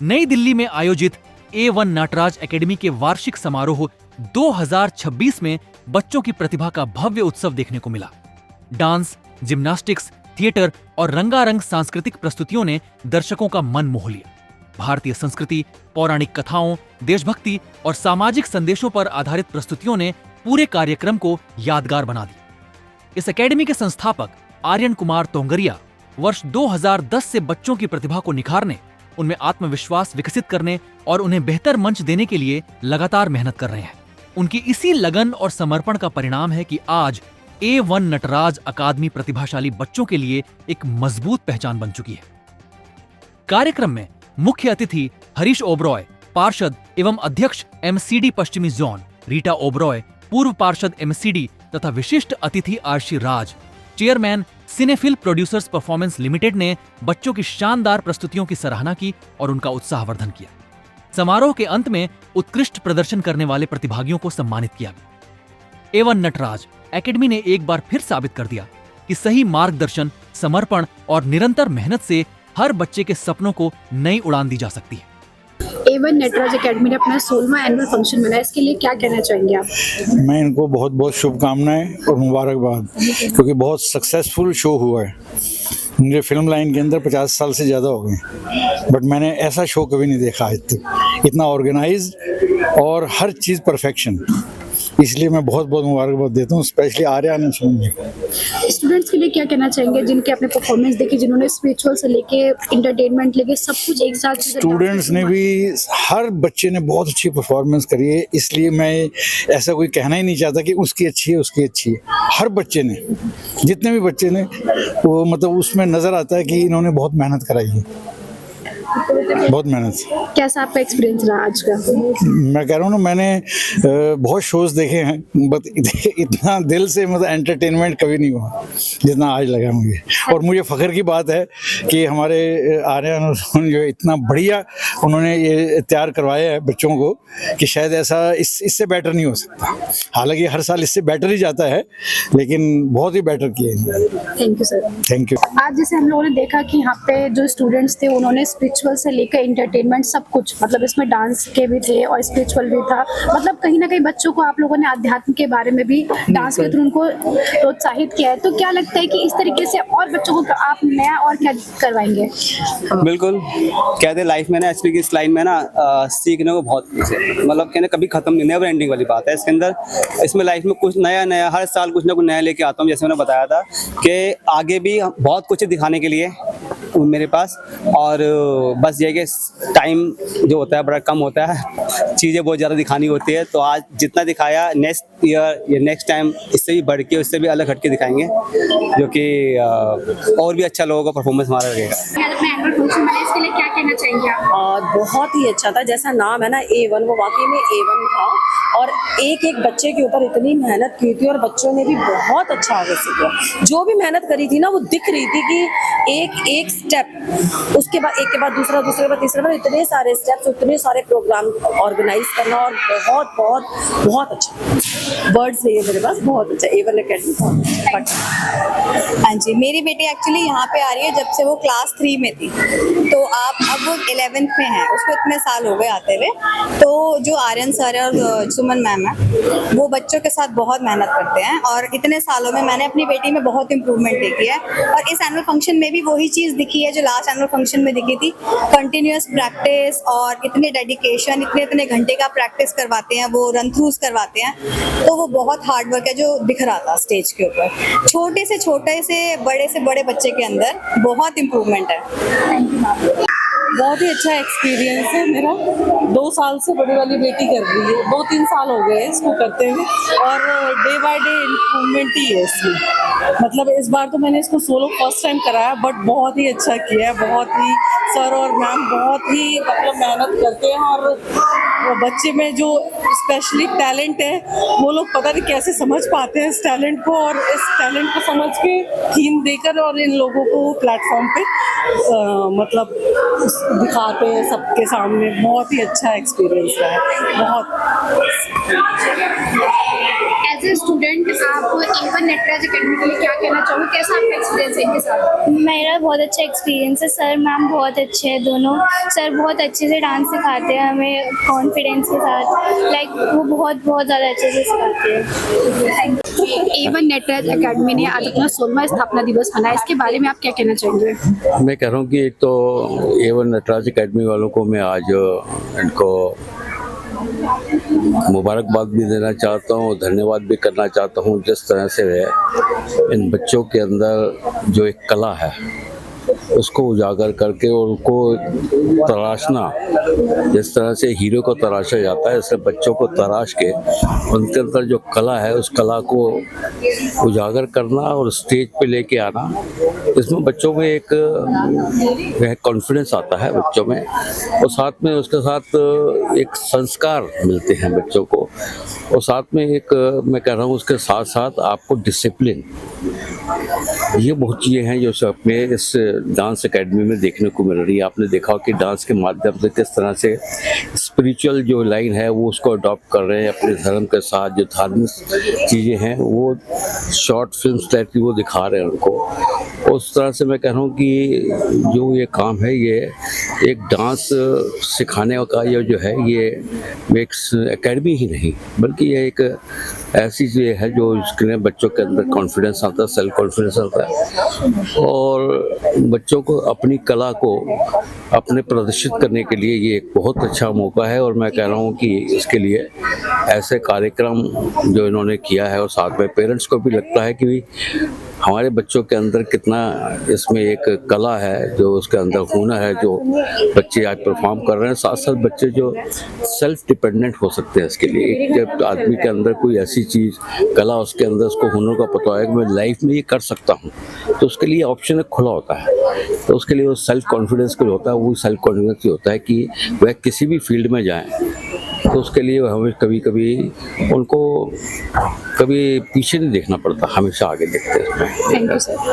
नई दिल्ली में आयोजित A1 नटराज एकेडमी के वार्षिक समारोह 2026 में बच्चों की प्रतिभा का भव्य उत्सव देखने को मिला। डांस, जिम्नास्टिक्स, थिएटर और रंगारंग सांस्कृतिक प्रस्तुतियों ने दर्शकों का मन मोह लिया। भारतीय संस्कृति, पौराणिक कथाओं, देशभक्ति और सामाजिक संदेशों पर आधारित प्रस्तुतियों ने पूरे कार्यक्रम को यादगार बना दिया। इस एकेडमी के संस्थापक आर्यन कुमार तोंगरिया वर्ष 2010 से बच्चों की प्रतिभा को निखारने, उनमें आत्मविश्वास विकसित करने और उन्हें बेहतर मंच देने के लिए लगातार मेहनत कर रहे हैं। उनकी इसी लगन और समर्पण का परिणाम है कि आज A1 नटराज अकादमी प्रतिभाशाली बच्चों के लिए एक मजबूत पहचान बन चुकी है। कार्यक्रम में मुख्य अतिथि हरीश ओबरॉय, पार्षद एवं अध्यक्ष MCD पश्चिमी जोन, रीटा ओबरॉय, पूर्व पार्षद MCD तथा विशिष्ट अतिथि आरशी राज, चेयरमैन सिनेफिल्म प्रोड्यूसर्स परफॉर्मेंस लिमिटेड ने बच्चों की शानदार प्रस्तुतियों की सराहना की और उनका उत्साहवर्धन किया। समारोह के अंत में उत्कृष्ट प्रदर्शन करने वाले प्रतिभागियों को सम्मानित किया गया। A1 नटराज एकेडमी ने एक बार फिर साबित कर दिया कि सही मार्गदर्शन, समर्पण और निरंतर मेहनत से हर बच्चे के सपनों को नई उड़ान दी जा सकती है। A1 नटराज एकेडमी ने अपना 16वां एनुअल फंक्शन मनाया, इसके लिए क्या कहना चाहेंगे आप? मैं इनको बहुत बहुत शुभकामनाएं और मुबारकबाद, क्योंकि बहुत सक्सेसफुल शो हुआ है। मुझे फिल्म लाइन के अंदर 50 साल से ज़्यादा हो गए, बट मैंने ऐसा शो कभी नहीं देखा आज तक, इतना ऑर्गेनाइज्ड और हर चीज़ परफेक्शन। इसलिए मैं बहुत बहुत मुबारकबाद देता हूँ, स्पेशली आर्या ने सुन। स्टूडेंट्स के लिए क्या कहना चाहेंगे जिनके अपने परफॉर्मेंस देखी, जिन्होंने स्पिरिचुअल से लेके एंटरटेनमेंट लेके सब कुछ एक साथ? स्टूडेंट्स ने भी, हर बच्चे ने बहुत अच्छी परफॉर्मेंस करी है, इसलिए मैं ऐसा कोई कहना ही नहीं चाहता कि उसकी अच्छी है, उसकी अच्छी है। हर बच्चे ने, जितने भी बच्चे ने, वो मतलब उसमें नज़र आता है कि इन्होंने बहुत मेहनत कराई है, बहुत मेहनत। कैसा आपका एक्सपीरियंस रहा आज का? मैं कह रहा हूँ ना, मैंने बहुत शोज देखे हैं, बट इतना दिल से मतलब एंटरटेनमेंट कभी नहीं हुआ जितना आज लगा मुझे। और मुझे फ़ख्र की बात है कि हमारे आर्यन जो इतना बढ़िया उन्होंने ये तैयार करवाया है बच्चों को कि शायद ऐसा इससे बेटर नहीं हो सकता। हालांकि हर साल इससे बेटर ही जाता है, लेकिन बहुत ही बेटर किया है। Thank you sir. Thank you. आज जैसे हम लोगों ने देखा कि यहाँ पे जो स्टूडेंट्स थे उन्होंने स्पिरिचुअल से लेकर एंटरटेनमेंट सब कुछ, मतलब इसमें डांस के भी थे और स्पिरिचुअल भी था, मतलब कहीं ना कहीं बच्चों को आप लोगों ने आध्यात्म के बारे में भी डांस के थ्रू उनको प्रोत्साहित किया है। तो क्या लगता है कि इस तरीके से और बच्चों को आप नया और क्या करवाएंगे? बिल्कुल, कहते हैं लाइफ में ना, एक्चुअली इस लाइन में ना सीखने को बहुत कुछ है, मतलब कहने कभी खत्म नहीं, नेवर एंडिंग वाली बात है इसके अंदर। इसमें लाइफ में कुछ नया हर साल कुछ ना कुछ नया लेके आता हूँ। जैसे मैंने बताया था कि आगे भी बहुत कुछ है दिखाने के लिए मेरे पास, और बस ये कि टाइम जो होता है बड़ा कम होता है, चीज़ें बहुत ज़्यादा दिखानी होती है। तो आज जितना दिखाया, नेक्स्ट ईयर या नेक्स्ट टाइम इससे भी बढ़ के, उससे भी अलग हट के दिखाएंगे, जो कि और भी अच्छा लोगों का परफॉर्मेंस हमारा रहेगा। इसके लिए क्या कहना चाहेंगे आप? बहुत ही अच्छा था, जैसा नाम है ना A1, वो वाकई में A1 था, और एक एक बच्चे के ऊपर इतनी मेहनत की थी और बच्चों ने भी बहुत अच्छा आगे सीखा। जो भी मेहनत करी थी ना, वो दिख रही थी कि एक एक स्टेप, उसके बाद एक के बाद दूसरा, दूसरे के बाद तीसरा, इतने सारे स्टेप्स, इतने सारे प्रोग्राम ऑर्गेनाइज करना, और बहुत बहुत बहुत अच्छा वर्ड्स है ये मेरे पास, बहुत अच्छा A1 एकेडमी। हाँ जी, मेरी बेटी एक्चुअली यहाँ पे आ रही है जब से वो क्लास 3 में थी, तो अब वो 11th में है, उसको इतने साल हो गए आते हुए। तो जो आर्यन सर है और सुमन मैम है, वो बच्चों के साथ बहुत मेहनत करते हैं, और इतने सालों में मैंने अपनी बेटी में बहुत इम्प्रूवमेंट देखी है। और इस एनुअल फंक्शन में भी वही चीज़ दिखी है जो लास्ट एनुअल फंक्शन में दिखी थी, कंटिन्यूअस प्रैक्टिस, और इतने डेडिकेशन, इतने घंटे का प्रैक्टिस करवाते हैं, वो रन थ्रूज करवाते हैं, तो वो बहुत हार्ड वर्क है जो दिख रहा था स्टेज के ऊपर। छोटे से बड़े बच्चे के अंदर बहुत इम्प्रूवमेंट है। बहुत ही अच्छा एक्सपीरियंस है मेरा। 2 साल से बड़ी वाली बेटी कर रही है, 2-3 साल हो गए इसको करते हुए, और डे बाय डे इम्प्रूवमेंट ही है इसमें। मतलब इस बार तो मैंने इसको सोलो फर्स्ट टाइम कराया, बट बहुत ही अच्छा किया है। बहुत ही सर और मैम बहुत ही मतलब मेहनत करते हैं, और बच्चे में जो स्पेशली टैलेंट है, वो लोग पता नहीं कैसे समझ पाते हैं इस टैलेंट को, और इस टैलेंट को समझ के थीम देकर और इन लोगों को प्लेटफॉर्म पे मतलब दिखाते हैं सबके सामने। बहुत ही अच्छा एक्सपीरियंस रहा है, बहुत। एज एज ए स्टूडेंट आप A1 नटराज एकेडमी के लिए क्या कहना चाहोगे, कैसा आपका एक्सपीरियंस है इनके साथ? मेरा बहुत अच्छा एक्सपीरियंस है। सर मैम बहुत अच्छे हैं दोनों। सर बहुत अच्छे से डांस सिखाते हैं हमें कॉन्फिडेंस के साथ। लाइक वो बहुत ज़्यादा अच्छे से सिखाते हैं। A1 नटराज एकेडमी ने आज अपना 16वां स्थापना दिवस मनाया, इसके बारे में आप क्या कहना चाहेंगे? मैं कह रहा हूँ कि एक तो A1 नटराज एकेडमी वालों को मैं आज इनको मुबारकबाद भी देना चाहता हूँ, धन्यवाद भी करना चाहता हूँ। जिस तरह से इन बच्चों के अंदर जो एक कला है उसको उजागर करके और उनको तराशना, जिस तरह से हीरो को तराशा जाता है इससे बच्चों को तराश के उनके अंदर जो कला है उस कला को उजागर करना और स्टेज पे लेके आना, इसमें बच्चों में एक कॉन्फिडेंस आता है बच्चों में, और साथ में उसके साथ एक संस्कार मिलते हैं बच्चों को, और साथ में एक मैं कह रहा हूँ उसके साथ साथ आपको डिसिप्लिन, ये बहुत चीज़ें हैं जो अपने इस डांस एकेडमी में देखने को मिल रही है। आपने देखा कि डांस के माध्यम से किस तरह से स्पिरिचुअल जो लाइन है वो उसको अडॉप्ट कर रहे हैं अपने धर्म के साथ, जो धार्मिक चीज़ें हैं वो शॉर्ट फिल्म टाइप की वो दिखा रहे हैं उनको। उस तरह से मैं कह रहा हूँ कि जो ये काम है ये एक डांस सिखाने का ये जो है ये एक एकेडमी ही नहीं बल्कि ये एक ऐसी चीज़ है जो इसके बच्चों के अंदर कॉन्फिडेंस आता है, सेल्फ कॉन्फिडेंस आता है, और बच्चों को अपनी कला को अपने प्रदर्शित करने के लिए ये एक बहुत अच्छा मौका है। और मैं कह रहा हूँ कि इसके लिए ऐसे कार्यक्रम जो इन्होंने किया है और साथ में पेरेंट्स को भी लगता है कि हमारे बच्चों के अंदर कितना इसमें एक कला है, जो उसके अंदर हुनर है, जो बच्चे आज परफॉर्म कर रहे हैं। साथ साथ बच्चे जो सेल्फ डिपेंडेंट हो सकते हैं इसके लिए, जब आदमी के अंदर कोई ऐसी चीज़ कला उसके अंदर उसको हुनर का पता है कि मैं लाइफ में ये कर सकता हूँ, तो उसके लिए ऑप्शन खुला होता है। तो उसके लिए वो सेल्फ कॉन्फिडेंस के लिए होता है, वो सेल्फ कॉन्फिडेंस ये होता है कि वह किसी भी फील्ड में जाएँ तो उसके लिए हमें कभी कभी उनको कभी पीछे नहीं देखना पड़ता, हमेशा आगे देखते हैं। Thank you sir.